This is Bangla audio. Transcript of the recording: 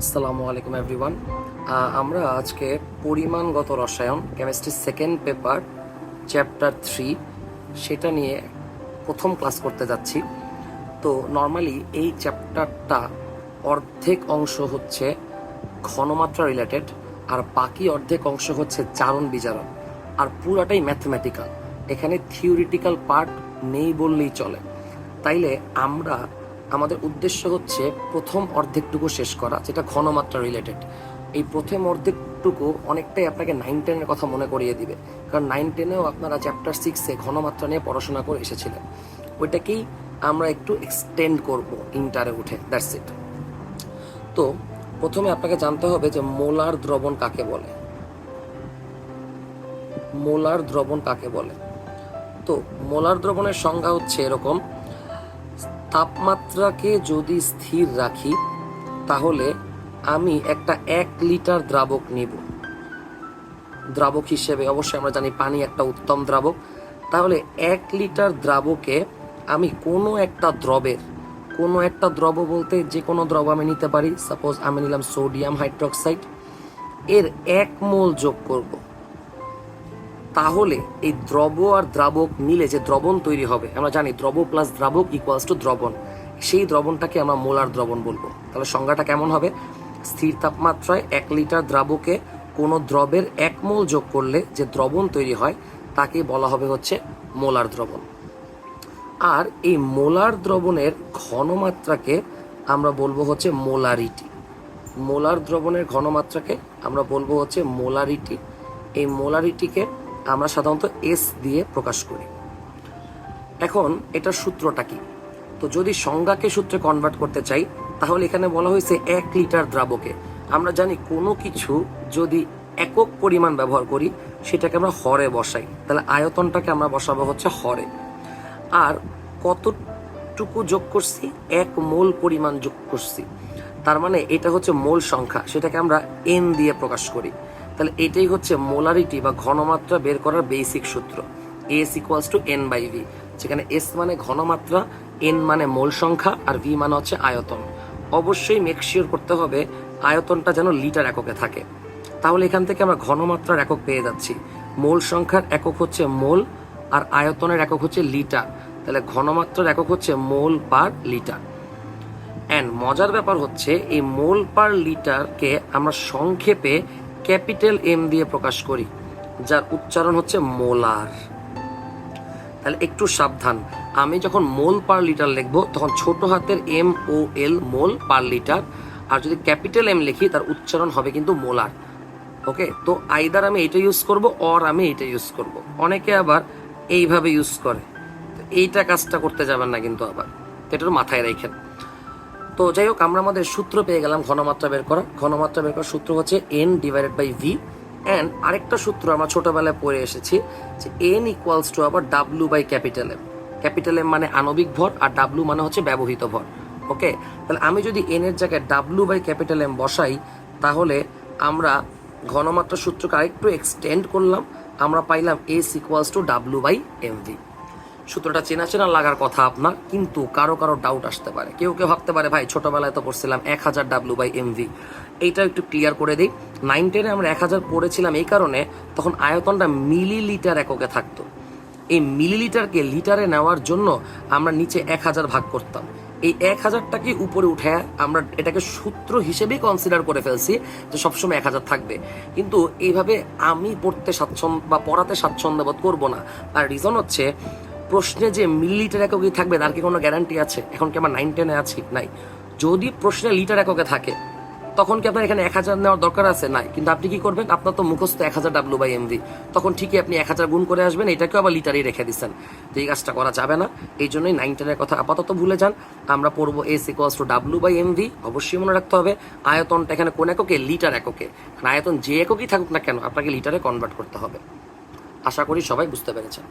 আসসালামু আলাইকুম এভরিওয়ান। আমরা আজকে পরিমাণগত রসায়ন কেমিস্ট্রি সেকেন্ড পেপার চ্যাপ্টার 3 সেটা নিয়ে প্রথম ক্লাস করতে যাচ্ছি। তো নর্মালি এই চ্যাপ্টারটা অর্ধেক অংশ হচ্ছে ঘনমাত্রা রিলেটেড, আর বাকি অর্ধেক অংশ হচ্ছে জারণ বিজারণ, আর পুরাটাই ম্যাথমেটিক্যাল। এখানে থিওরিটিক্যাল পার্ট নেই বললেই চলে। তাইলে আমাদের উদ্দেশ্য হচ্ছে প্রথম অর্ধেকটুকু শেষ করা, যেটা ঘনমাত্রা রিলেটেড। এই প্রথম অর্ধেকটুকু অনেকটাই আপনাকে 9-10-এর কথা মনে করিয়ে দিবে, কারণ 9-10-এও আপনারা চ্যাপ্টার 6-এ ঘনমাত্রা নিয়ে পড়াশোনা করে এসেছিলেন। ওইটাকেই আমরা একটু এক্সটেন্ড করব ইন্টারে উঠে, দ্যাটস ইট। তো প্রথমে আপনাকে জানতে হবে যে মোলার দ্রবণ কাকে বলে। মোলার দ্রবণ কাকে বলে? তো মোলার দ্রবণের সংজ্ঞা হচ্ছে এরকম: তাপমাত্রাকে যদি স্থির রাখি তাহলে আমি একটা 1 লিটার দ্রাবক নিব। দ্রাবক হিসেবে অবশ্যই আমরা জানি পানি একটা উত্তম দ্রাবক। তাহলে 1 লিটার দ্রাবকে আমি কোনো একটা দ্রব বলতে যে কোনো দ্রব আমি নিতে পারি। সাপোজ আমি নিলাম সোডিয়াম হাইড্রোক্সাইড, এর 1 মোল যোগ করব। তাহলে এই দ্রব আর দ্রাবক মিলে যে দ্রবণ তৈরি হবে, আমরা জানি দ্রব প্লাস দ্রাবক ইকুয়ালস টু দ্রবণ, সেই দ্রবণটাকে আমরা মোলার দ্রবণ বলবো। তাহলে সংজ্ঞাটা কেমন হবে? স্থির তাপমাত্রায় 1 লিটার দ্রাবকে কোনো দ্রবের 1 মোল যোগ করলে যে দ্রবণ তৈরি হয় তাকে বলা হবে হচ্ছে মোলার দ্রবণ। আর এই মোলার দ্রবণের ঘনমাত্রাকে আমরা বলবো হচ্ছে মোলারিটি। মোলার দ্রবণের ঘনমাত্রাকে আমরা বলবো হচ্ছে মোলারিটি। এই মোলারিটিকে আমরা সাধারণত এস দিয়ে প্রকাশ করি। এখন এটার সূত্রটা কি? তো যদি সংজ্ঞাকে সূত্রে কনভার্ট করতে চাই তাহলে এখানে বলা হয়েছে 1 লিটার দ্রাবকে। আমরা জানি কোনো কিছু যদি একক পরিমাণ ব্যবহার করি সেটাকে আমরা হরে বসাই, তাহলে আয়তনটাকে আমরা বসাবো হচ্ছে হরে। আর কতটুকু যোগ করছি? 1 মোল পরিমাণ যোগ করছি, তার মানে এটা হচ্ছে মোল সংখ্যা, সেটাকে আমরা এন দিয়ে প্রকাশ করি। তাহলে এটাই হচ্ছে মোলারিটি বা ঘনমাত্রা বের করার বেসিক সূত্র, S equals to N by V, যেখানে এস মানে ঘনমাত্রা, এন মানে মোল সংখ্যা, আর ভি মানে হচ্ছে আয়তন। অবশ্যই মেকশিওর করতে হবে আয়তনটা যেন লিটার এককে থাকে। তাহলে এখান থেকে আমরা ঘনমাত্রার একক পেয়ে যাচ্ছি। মোল সংখ্যার একক হচ্ছে মোল, আর আয়তনের একক হচ্ছে লিটার। তাহলে ঘনমাত্রার একক হচ্ছে মোল পার লিটার। অ্যান্ড মজার ব্যাপার হচ্ছে এই মোল পার লিটারকে আমরা সংক্ষেপে ক্যাপিটাল এম দিয়ে প্রকাশ করি, যার উচ্চারণ হচ্ছে মোলার। তাহলে একটু সাবধান, আমি যখন মোল পার লিটার লিখবো তখন ছোট হাতের MOL মোল পার লিটার, আর যদি ক্যাপিটাল এম লিখি তার উচ্চারণ হবে কিন্তু মোলার। ওকে, তো আইদার আমি এটা ইউজ করব অর আমি এটা ইউজ করব। অনেকে আবার এইভাবে ইউজ করে, এইটা কাজটা করতে যাবেন না কিন্তু আবার, এটা মাথায় রাখেন। তো যাই হোক, আমরা আমাদের সূত্র পেয়ে গেলাম ঘনমাত্রা বের করা। ঘনমাত্রা বের করার সূত্র হচ্ছে N divided by V। And আরেকটা সূত্র আমরা ছোটবেলায় পড়ে এসেছি যে N ইকুয়ালস টু আবার W by capital M. Capital M মানে আণবিক ভর, আর W মানে হচ্ছে ব্যবহৃত ভর। ওকে, তাহলে আমি যদি N এর জায়গায় W বাই ক্যাপিটাল এম বসাই তাহলে আমরা ঘনমাত্রার সূত্রকে আরেকটু এক্সটেন্ড করলাম, আমরা পাইলাম S equals to W by MV। সূত্রটা চেনা চেনা লাগার কথা আপনার, কিন্তু কারো ডাউট আসতে পারে। কেউ ভাবতে পারে ভাই ছোটবেলায় তো পড়ছিলাম 1000 W বাই MV। এইটা একটু ক্লিয়ার করে দিই। 9-10-এ আমরা 1000 পড়েছিলাম এই কারণে তখন আয়তনটা মিলিলিটার এককে থাকতো। এই মিলিলিটারকে লিটারে নেওয়ার জন্য আমরা নিচে 1000 ভাগ করতাম। এই 1000টাকে উপরে উঠে আমরা এটাকে সূত্র হিসেবেই কনসিডার করে ফেলছি যে সবসময় 1000 থাকবে। কিন্তু এইভাবে আমি পড়তে স্বাচ্ছন্দ্য বা পড়াতে স্বাচ্ছন্দ্য বোধ করবো না। আর রিজন হচ্ছে প্রশ্নে যে মিলিলিটার এককে থাকবে তার কি কোনো গ্যারান্টি আছে? এখন কি আমরা 9-10-এ আছি? নাই। যদি প্রশ্নে লিটার এককে থাকে তখন কি আপনার এখানে 1000 নেওয়ার দরকার আছে? নাই। কিন্তু আপনি কি করবেন? আপনার তো মুখস্থ 1000 W বাই MV, তখন ঠিকই আপনি 1000 গুণ করে আসবেন, এটাকেও আবার লিটারেই রেখে দিচ্ছেন। তো এই কাজটা করা যাবে না। এই জন্যই 9-10-এর কথা আপাতত ভুলে যান। আমরা পড়বো S equals to W by MV। অবশ্যই মনে রাখতে হবে আয়তনটা এখানে কোন এককে? লিটার এককে। আয়তন যে এককই থাকুক না কেন আপনাকে লিটারে কনভার্ট করতে হবে। আশা করি সবাই বুঝতে পেরেছেন।